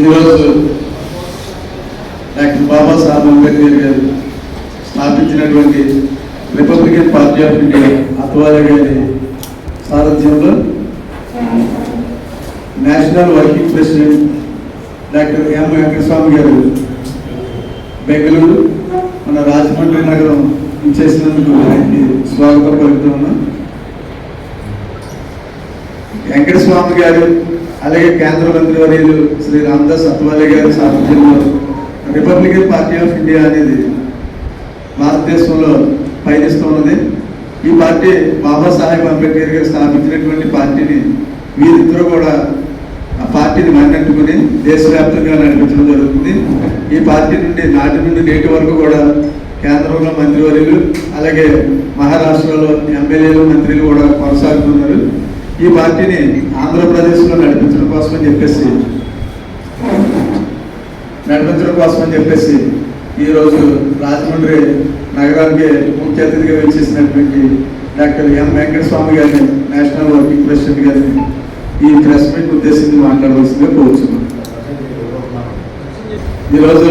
ఈరోజు డాక్టర్ బాబాసాహెబ్ అంబేద్కర్ గారు స్థాపించినటువంటి Republican Party of India Athawale గారి సారథ్యంలో national working president doctor M Venkataswamy garu Bengaluru మన రాజమండ్రి నగరం చేసినందుకు ఆయనకి స్వాగతం పలుకుతున్నాం. వెంకటస్వామి గారు అలాగే కేంద్ర మంత్రివర్యులు శ్రీ రామదాస్ అత్వాలే గారి సారథ్యంలో రిపబ్లికన్ పార్టీ ఆఫ్ ఇండియా అనేది భారతదేశంలో పయనిస్తున్నది. ఈ పార్టీ బాబాసాహెబ్ అంబేద్కర్ గారు స్థాపించినటువంటి పార్టీని వీరిద్దరూ కూడా ఆ పార్టీని మన్నెట్టుకుని దేశవ్యాప్తంగా నడిపించడం జరుగుతుంది. ఈ పార్టీ నాటి నుండి నేటి వరకు కూడా కేంద్రంలో మంత్రివర్యులు అలాగే మహారాష్ట్రలో ఎమ్మెల్యేలు మంత్రులు కూడా కొనసాగుతున్నారు. ఈ పార్టీని ఆంధ్రప్రదేశ్లో నడిపించడం కోసమని చెప్పేసి ఈరోజు రాజమండ్రి నగరానికి ముఖ్య అతిథిగా వచ్చేసినటువంటి డాక్టర్ ఎం వెంకటస్వామి గారిని నేషనల్ వర్కింగ్ ప్రెసిడెంట్ గారిని ఈ ప్రెస్ మీట్ ఉద్దేశించి మాట్లాడవలసిందిగా కోరుచున్నాను. ఈరోజు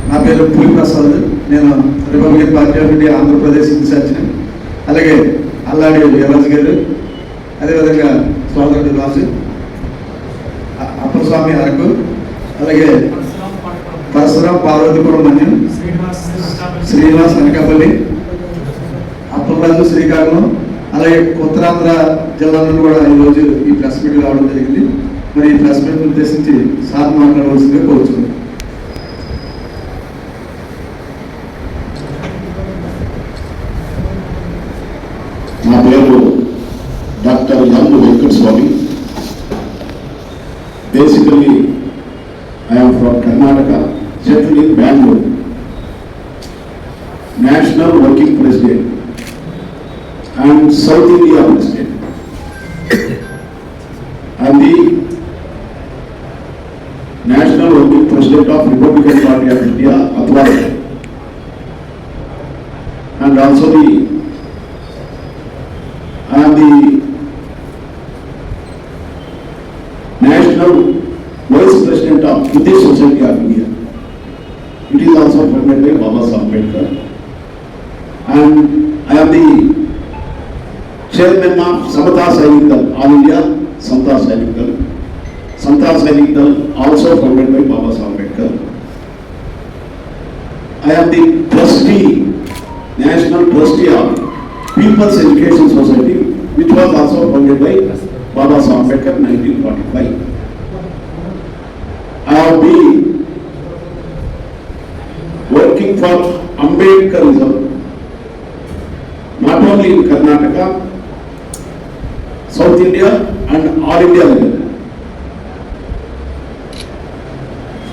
నా పేరు పులి ప్రసాద్, నేను Republican Party of India Andhra Pradesh ఇన్ఛార్జిని. అలాగే అల్లాడి వీరరాజు గారు, అదేవిధంగా సోదరుడు రాజు అప్పస్వామి అరకు, అలాగే పరశురాం పార్వతీపురం మన్యం, శ్రీనివాస్ అనకాపల్లి, అప్పలరాజు శ్రీకాకుళం, అలాగే ఉత్తరాంధ్ర జిల్లా నుండి కూడా ఈరోజు ఈ ప్రెస్ మీట్ రావడం జరిగింది. మరి ఈ ప్రెస్ మీట్ ఉద్దేశించి సార్ మాట్లాడవలసిందిగా కోరుచున్నాను. నా పేరు doctor M Venkataswamy. Basically I'm from Karnataka, settled in Bengaluru, national working president and South India President. I am the National Working President of Republican Party of India, Atwale, and also I am the National Vice President of Buddhist Society of India. It is also funded by Babasaheb Ambedkar, and I am the Chairman of Samata Sainik Dal, All India Samata Sainik Dal. Samata Sainik Dal also funded by Babasaheb Ambedkar. I am the trustee, National Trustee of People's Education Society, which was also funded by Babasaheb Ambedkar in 1945. I have been working for Ambedkarism not only in Karnataka, South India and All India level.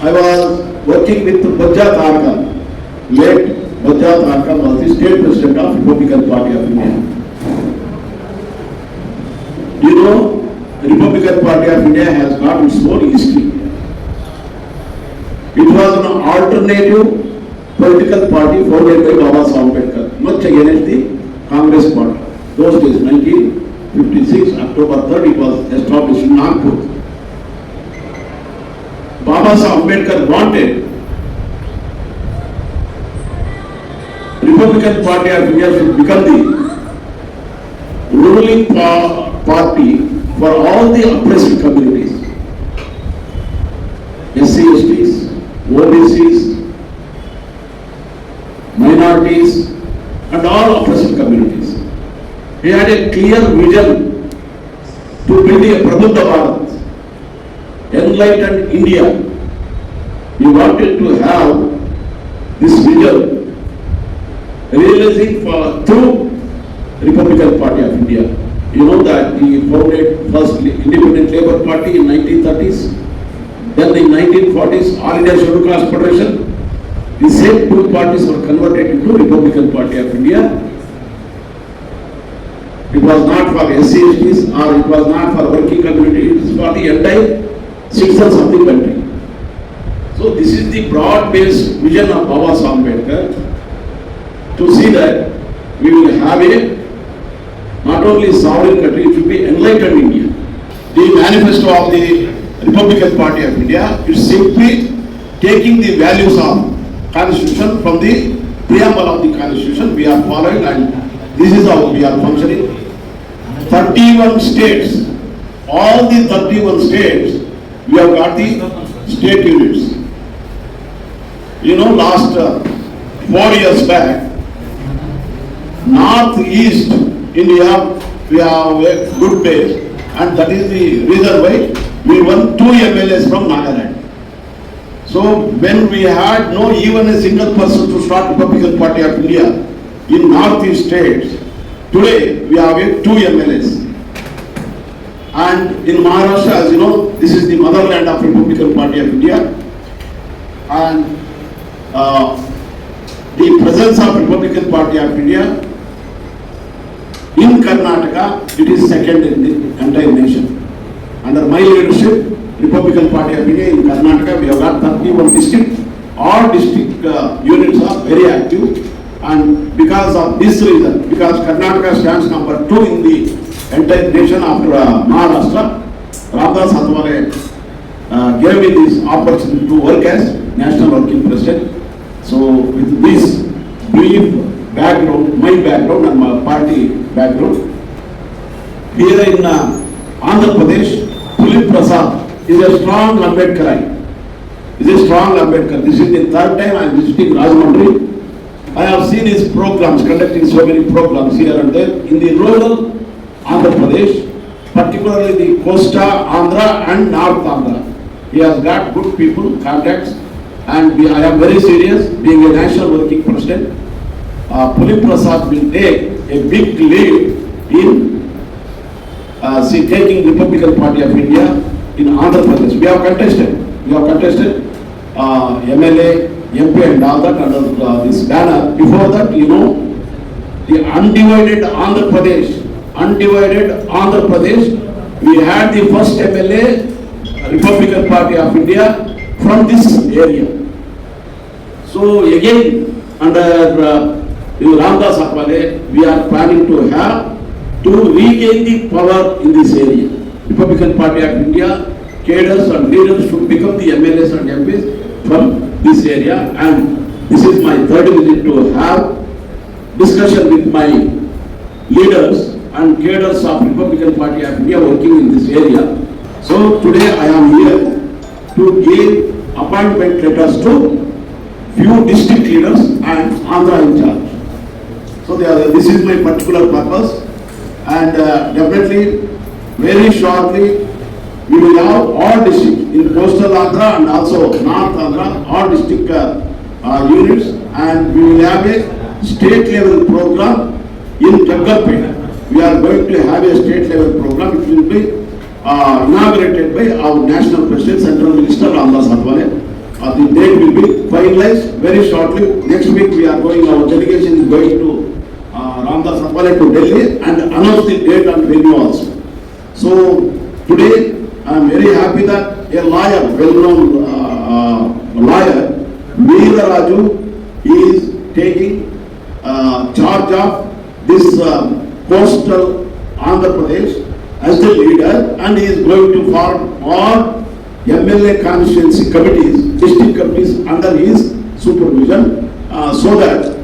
I was working with Bajja Tarka. Late Bajja Tarka was the state president of Republican Party of India. Do you know, the Republican Party of India has got its own history. It was an alternative political party founded by Babasaheb Ambedkar, much against the Congress party. Those days, 1956, October 3rd, it was established in Nagpur. Babasaheb Ambedkar wanted Republican Party of India should become the ruling party for all the oppressed communities, SC, STs, OBCs, minorities, and all oppressed communities. He had a clear vision to build a Prabuddha Bharat, enlightened India. He wanted to have this vision realizing through Republican Party of India. You know that he founded first Independent Labour Party in 1930s, then in 1940s All India Scheduled Caste Federation. The same two parties were converted into Republican Party of India. It was not for SC/STs or it was not for working community, it is for the entire citizens of the country. So this is the broad-based vision of Babasaheb Ambedkar, to see that we will have a not only sovereign country, it will be enlightened India. The manifesto of the Republican Party of India is simply taking the values of Constitution from the preamble of the Constitution. We are following, and this is how we are functioning. 31 states, all the 31 states, we have got the state units. You know, last 4 years back, North-East India, we have a good base, and that is the reason why we won 2 MLAs from Nagaland. So when we had no even a single person to start Republican Party of India in North-East states, today we have 2 MLAs. And in Maharashtra, as you know, this is the motherland of Republican Party of India. And the presence of Republican Party of India in Karnataka, it is second in the entire nation. Under my leadership, Republican Party of India in Karnataka, we have got 31 districts. All district units are very active, and because of this reason, because Karnataka stands number 2 in the entire nation after Maharashtra, Ramdas Athwale gave me this opportunity to work as National Working President. So with this brief background, my background and my party background, here in Andhra Pradesh, Pulip Prasad is a strong Ambedkarite. This is the third time I am visiting Rajahmundry. I have seen his programs, conducting so many programs here and there in the rural Andhra Pradesh, particularly the Costa Andhra and North Andhra. He has got good people, contacts, and I am very serious, being a national working president. Pulip Prasad will take a big lead in taking Republican Party of India in Andhra Pradesh. We have contested MLA, MP and all that under this banner. Before that, you know, the undivided Andhra Pradesh, we had the first MLA, Republican Party of India from this area. So again, under Ramdas Athwale, we are planning to regain the power in this area. Republican Party of India, cadres and leaders should become the MLAs and MPs from this area, and this is my third visit to have discussion with my leaders and cadres of Republican Party of India working in this area. So today I am here to give appointment letters to few district leaders and Andhra in charge. So this is my particular purpose, and definitely very shortly we will have all districts in coastal Andhra and also North Andhra, all district units, and we will have a state level program in Jaggarpet. We are going to have a state level program. It will be inaugurated by our national president, Central Minister Ramdas Athwale. The date will be finalized very shortly. Next week we are going, our delegation is going to Ramdas Athwale to Delhi and announce the date and venue also. So today I am very happy that a lawyer, well-known lawyer, Veera Raju, is taking charge of this coastal Andhra Pradesh as the leader, and he is going to form all MLA constituency committees, district committees under his supervision, so that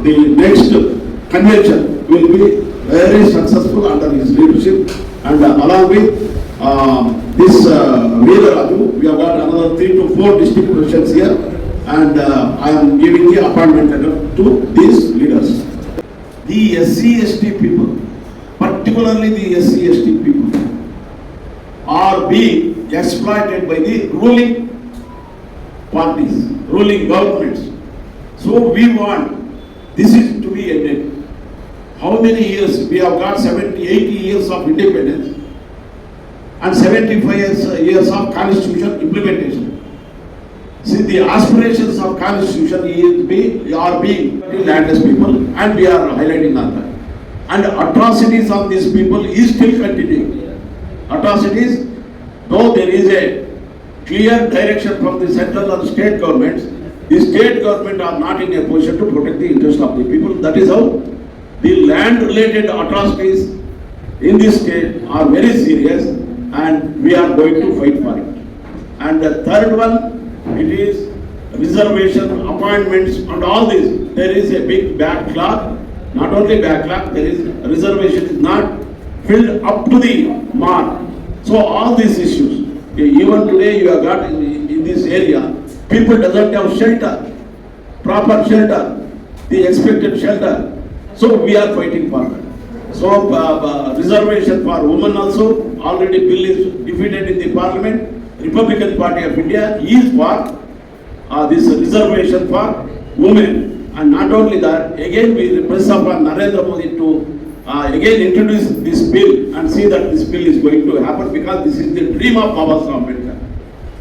the next convention will be very successful under his leadership. And along with this Veera Raju, we have got another 3 to 4 district presidents here, and I am giving the appointment letter to these leaders. The SC/ST people, particularly the SC/ST people, are being exploited by the ruling parties, ruling governments. So we want this is to be ended. How many years? We have got 70, 80 years of independence and 75 years of constitution implementation. See, the aspirations of constitution are being landless people, and we are highlighting on that. And atrocities of these people is still continuing. Atrocities, though there is a clear direction from the central and state governments, the state government are not in a position to protect the interest of the people. That is how the land related atrocities in this state are very serious, and we are going to fight for it. And the third one, it is reservation, appointments and all this. There is a big backlog, not only backlog, there is reservation is not filled up to the mark. So all these issues, even today you have got in this area, people doesn't have shelter, proper shelter, the expected shelter. So we are fighting for that. So reservation for women also, already bill is defeated in the parliament. Republican Party of India is for this reservation for women. And not only that, again we press upon Narendra Modi to again introduce this bill and see that this bill is going to happen, because this is the dream of Baba Saheb Ambedkar.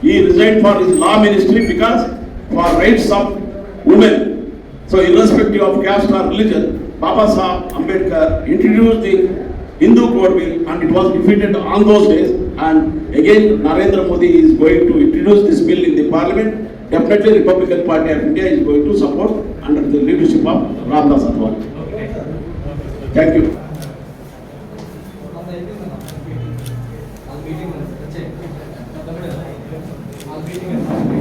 He resigned for his law ministry because for rights of women. So irrespective of caste or religion, Baba Saheb Ambedkar introduced the Hindu Code Bill and it was defeated on those days. And again Narendra Modi is going to introduce this bill in the parliament. Definitely Republican Party of India is going to support under the leadership of Ramdas Athwale. Thank you. All meeting